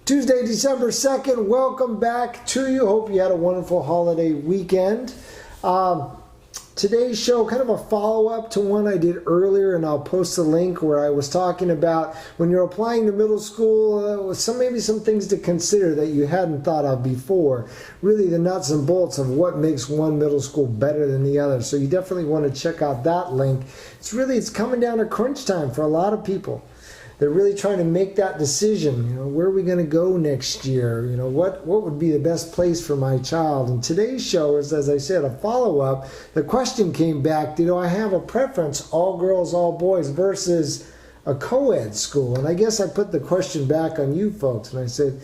Tuesday, December 2nd, welcome back to you. Hope you had a wonderful holiday weekend. Today's show, kind of a follow-up to one I did earlier, and I'll post a link where I was talking about when you're applying to middle school, maybe some things to consider that you hadn't thought of before. Really the nuts and bolts of what makes one middle school better than the other. So you definitely want to check out that link. It's coming down to crunch time for a lot of people. They're really trying to make that decision. Where are we going to go next year? What would be the best place for my child? And today's show is, as I said, a follow-up. The question came back, do I have a preference, all girls, all boys, versus a co-ed school? And I guess I put the question back on you folks, and I said,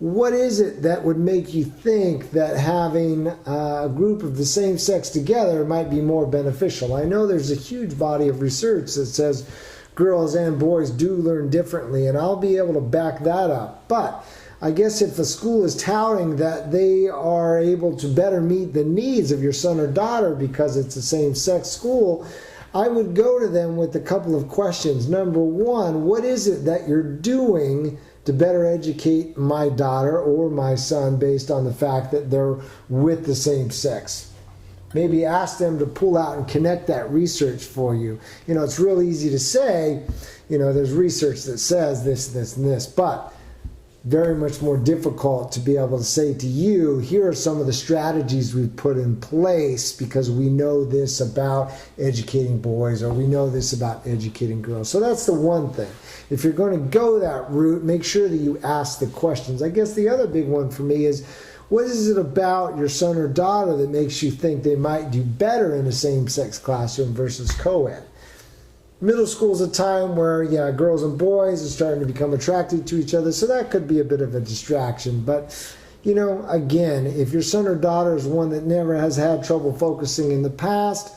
what is it that would make you think that having a group of the same sex together might be more beneficial? I know there's a huge body of research that says girls and boys do learn differently, and I'll be able to back that up. But I guess if a school is touting that they are able to better meet the needs of your son or daughter because it's a same-sex school, I would go to them with a couple of questions. Number one, what is it that you're doing to better educate my daughter or my son based on the fact that they're with the same sex? Maybe ask them to pull out and connect that research for you. It's real easy to say, there's research that says this, this, and this, but very much more difficult to be able to say to you, here are some of the strategies we've put in place because we know this about educating boys, or we know this about educating girls. So that's the one thing. If you're going to go that route, make sure that you ask the questions. I guess the other big one for me is, what is it about your son or daughter that makes you think they might do better in a same-sex classroom versus co-ed? Middle school is a time where, girls and boys are starting to become attracted to each other, so that could be a bit of a distraction. But, again, if your son or daughter is one that never has had trouble focusing in the past,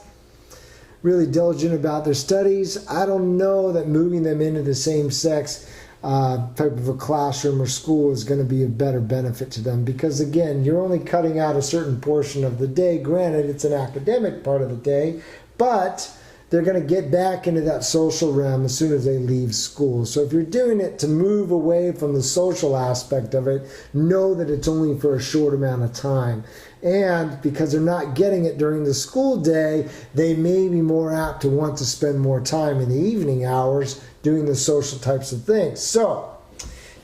really diligent about their studies, I don't know that moving them into the same-sex type of a classroom or school is going to be a better benefit to them, because again, you're only cutting out a certain portion of the day. Granted, it's an academic part of the day, but they're going to get back into that social realm as soon as they leave school. So if you're doing it to move away from the social aspect of it, know that it's only for a short amount of time. And because they're not getting it during the school day, they may be more apt to want to spend more time in the evening hours doing the social types of things. So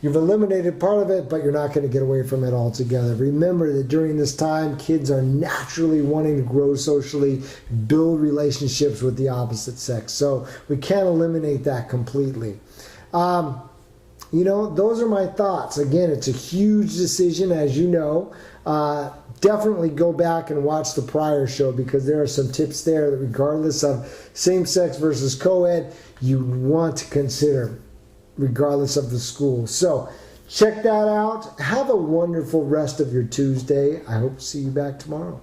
you've eliminated part of it, but you're not going to get away from it altogether. Remember that during this time, kids are naturally wanting to grow socially, build relationships with the opposite sex. So we can't eliminate that completely. Those are my thoughts. Again, it's a huge decision, as you know. Definitely go back and watch the prior show, because there are some tips there that regardless of same-sex versus co-ed, you want to consider regardless of the school. So check that out. Have a wonderful rest of your Tuesday. I hope to see you back tomorrow.